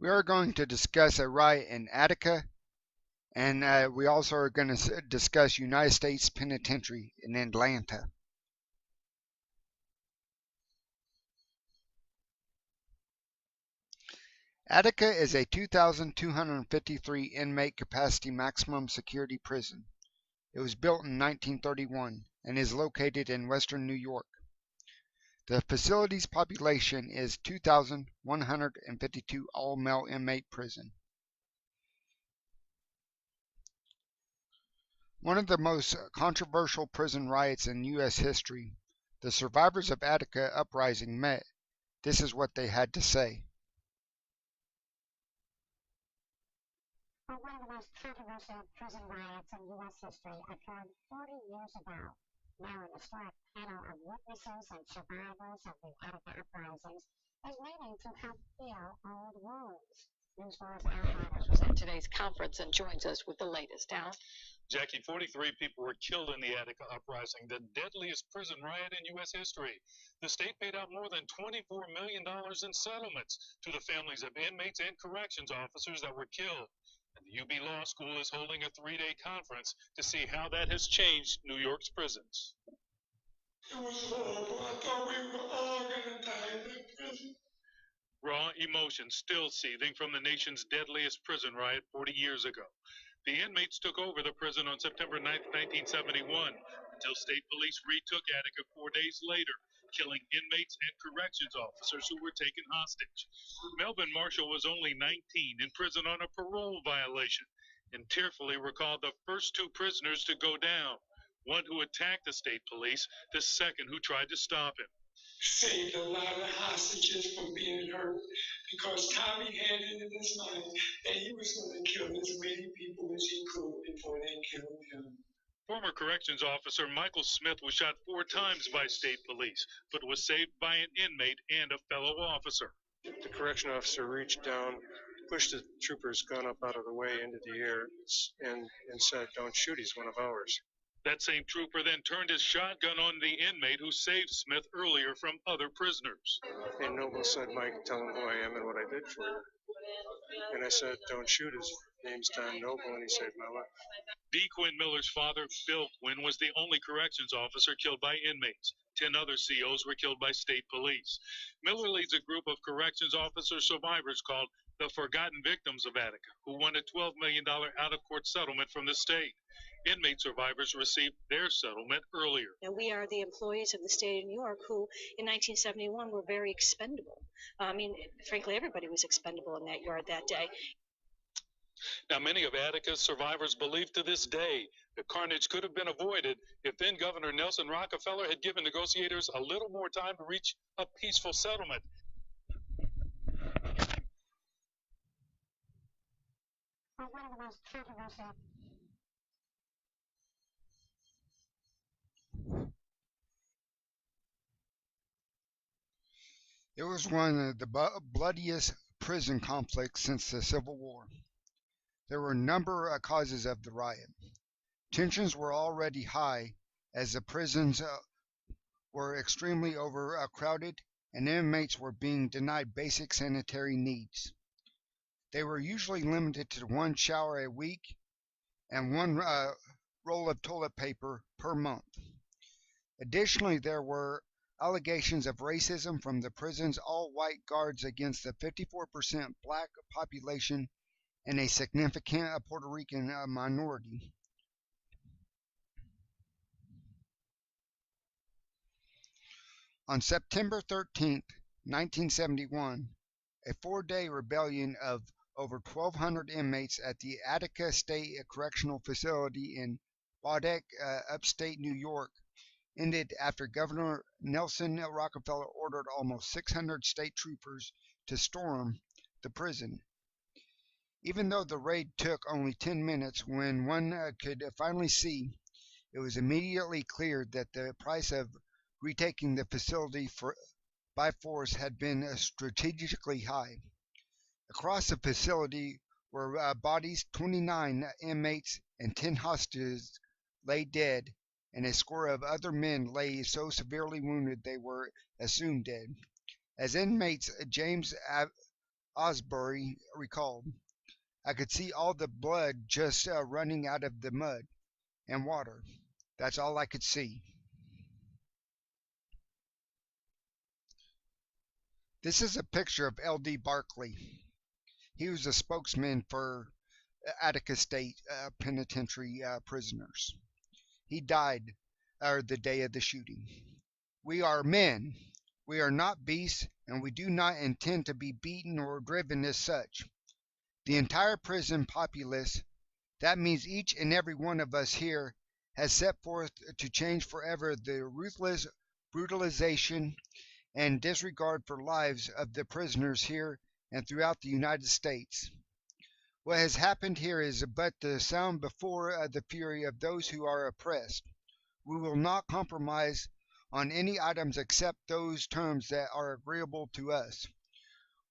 We are going to discuss a riot in Attica, and we also are going to discuss United States Penitentiary in Atlanta. Attica is a 2,253 inmate capacity maximum security prison. It was built in 1931 and is located in western New York. The facility's population is 2,152 all-male inmate prison. One of the most controversial prison riots in U.S. history, the survivors of Attica uprising met. This is what they had to say. One of the most controversial prison riots in U.S. history occurred 40 years ago. Now, an historic panel of witnesses and survivors of the Attica uprisings is meeting to help heal old wounds. News 4's Al Hodder was at today's conference and joins us with the latest. Al? Jackie, 43 people were killed in the Attica uprising, the deadliest prison riot in U.S. history. The state paid out more than $24 million in settlements to the families of inmates and corrections officers that were killed. And the UB Law School is holding a 3-day conference to see how that has changed New York's prisons. It was horrible. I thought we were all going to die in that prison. Raw emotions still seething from the nation's deadliest prison riot 40 years ago. The inmates took over the prison on September 9, 1971, until state police retook Attica 4 days later, killing inmates and corrections officers who were taken hostage. Melvin Marshall was only 19, in prison on a parole violation, and tearfully recalled the first 2 prisoners to go down, one who attacked the state police, the second who tried to stop him. Saved a lot of hostages from being hurt because Tommy had it in his mind that he was going to kill as many people as he could before they killed him. Former corrections officer Michael Smith was shot 4 times by state police, but was saved by an inmate and a fellow officer. The correction officer reached down, pushed the trooper's gun up out of the way into the air, and said, "Don't shoot, he's one of ours." That same trooper then turned his shotgun on the inmate who saved Smith earlier from other prisoners. And Noble said, "Mike, tell him who I am and what I did for you." And I said, "Don't shoot, his name's Don Noble," and he saved my life. D. Quinn Miller's father, Bill Quinn, was the only corrections officer killed by inmates. 10 other COs were killed by state police. Miller leads a group of corrections officer survivors called the Forgotten Victims of Attica, who won a $12 million out-of-court settlement from the state. Inmate survivors received their settlement earlier. And we are the employees of the state of New York who, in 1971, were very expendable. Frankly, everybody was expendable in that yard that day. Now, many of Attica's survivors believe to this day the carnage could have been avoided if then Governor Nelson Rockefeller had given negotiators a little more time to reach a peaceful settlement. One of the most controversial. It was one of the bloodiest prison conflicts since the Civil War. There were a number of causes of the riot. Tensions were already high as the prisons were extremely overcrowded and inmates were being denied basic sanitary needs. They were usually limited to 1 shower a week and 1 roll of toilet paper per month. Additionally, there were allegations of racism from the prison's all-white guards against the 54% black population and a significant Puerto Rican minority. On September 13, 1971, a 4-day rebellion of over 1,200 inmates at the Attica State Correctional Facility in Waldeck, upstate New York, ended after Governor Nelson Rockefeller ordered almost 600 state troopers to storm the prison. Even though the raid took only 10 minutes, when one could finally see, it was immediately clear that the price of retaking the facility by force had been strategically high. Across the facility were bodies. 29 inmates and 10 hostages lay dead, and a score of other men lay so severely wounded they were assumed dead. As inmates James Osbury recalled. I could see all the blood just running out of the mud and water. That's all I could see. This is a picture of L.D. Barkley. He was a spokesman for Attica State Penitentiary prisoners. He died the day of the shooting. We are men. We are not beasts, and we do not intend to be beaten or driven as such. The entire prison populace, that means each and every one of us here, has set forth to change forever the ruthless brutalization and disregard for lives of the prisoners here and throughout the United States. What has happened here is but the sound before the fury of those who are oppressed. We will not compromise on any items except those terms that are agreeable to us.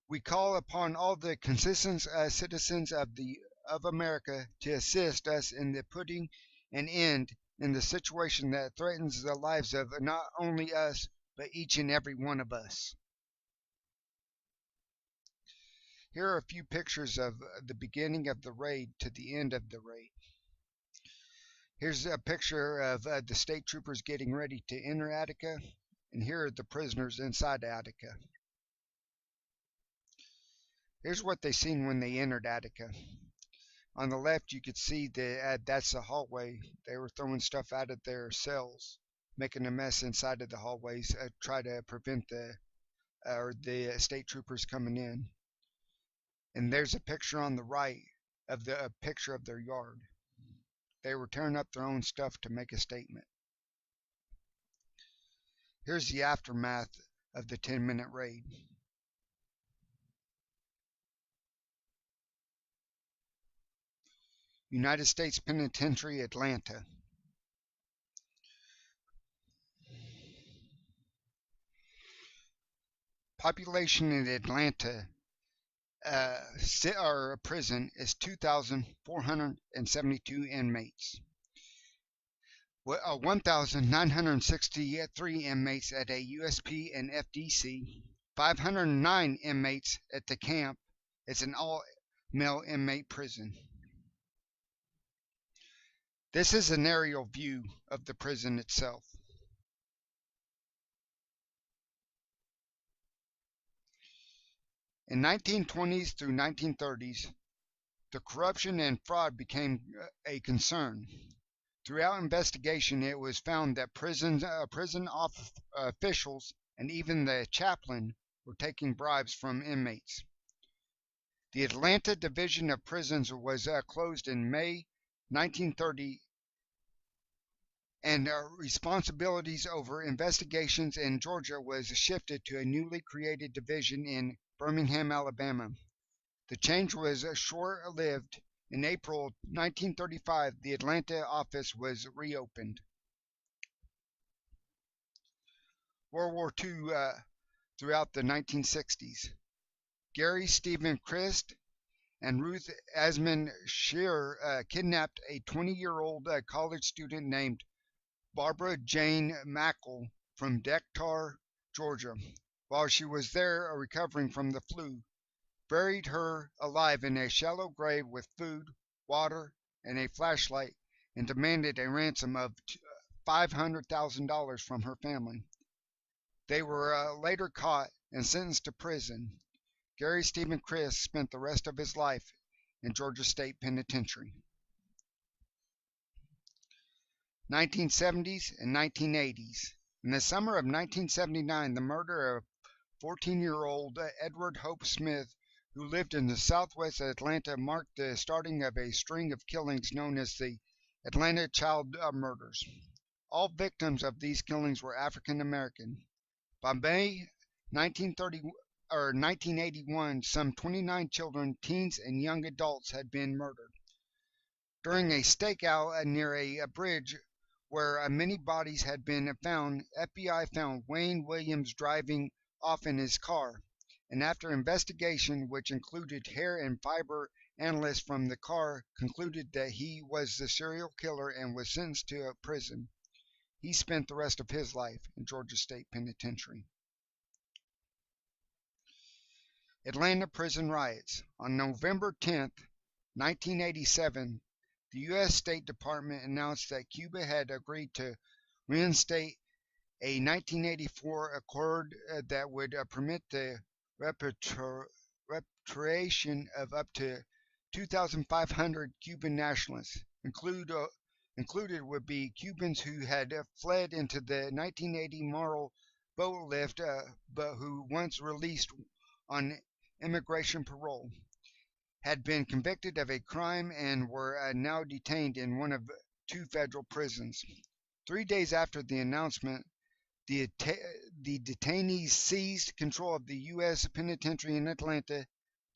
We call upon all the consistent citizens of America to assist us in the putting an end in the situation that threatens the lives of not only us, but each and every one of us. Here are a few pictures of the beginning of the raid to the end of the raid. Here's a picture of the state troopers getting ready to enter Attica, and here are the prisoners inside Attica. Here's what they seen when they entered Attica. On the left, you could see that's the hallway. They were throwing stuff out of their cells, making a mess inside of the hallways, try to prevent the state troopers coming in. And there's a picture on the right of a picture of their yard. They were tearing up their own stuff to make a statement. Here's the aftermath of the 10-minute raid. United States Penitentiary, Atlanta. Population in Atlanta our prison is 2,472 inmates. 1,963 inmates at a USP and FDC, 509 inmates at the camp. It's an all-male inmate prison. This is an aerial view of the prison itself. In 1920s through 1930s, the corruption and fraud became a concern. Throughout investigation, it was found that prison officials and even the chaplain were taking bribes from inmates. The Atlanta Division of Prisons was closed in May 1930, and responsibilities over investigations in Georgia was shifted to a newly created division in Birmingham, Alabama. The change was short-lived. In April 1935, the Atlanta office was reopened. World War II throughout the 1960s. Gary Stephen Christ and Ruth Asman Shearer kidnapped a 20-year-old college student named Barbara Jane Mackle from Decatur, Georgia, while she was there recovering from the flu, buried her alive in a shallow grave with food, water, and a flashlight, and demanded a ransom of $500,000 from her family. They were later caught and sentenced to prison. Gary Stephen Christ spent the rest of his life in Georgia State Penitentiary. 1970s and 1980s. In the summer of 1979, the murder of 14-year-old Edward Hope Smith, who lived in the southwest of Atlanta, marked the starting of a string of killings known as the Atlanta Child Murders. All victims of these killings were African American. By May 1981, some 29 children, teens, and young adults had been murdered. During a stakeout near a bridge where many bodies had been found, FBI found Wayne Williams driving off in his car, and after investigation, which included hair and fiber analysts from the car, concluded that he was the serial killer and was sentenced to prison. He spent the rest of his life in Georgia State Penitentiary. Atlanta prison riots. On November 10th, 1987, the U.S. State Department announced that Cuba had agreed to reinstate a 1984 accord that would permit the repatriation of up to 2,500 Cuban nationalists. Included would be Cubans who had fled into the 1980 Morro boat lift, but who, once released on immigration parole, had been convicted of a crime and were now detained in one of two federal prisons. 3 days after the announcement, the detainees seized control of the U.S. penitentiary in Atlanta.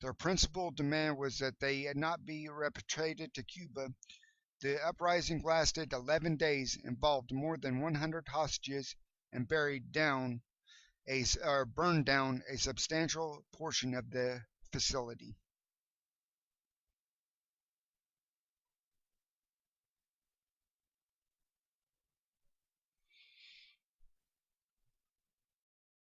Their principal demand was that they not be repatriated to Cuba. The uprising lasted 11 days, involved more than 100 hostages, and burned down a substantial portion of the facility.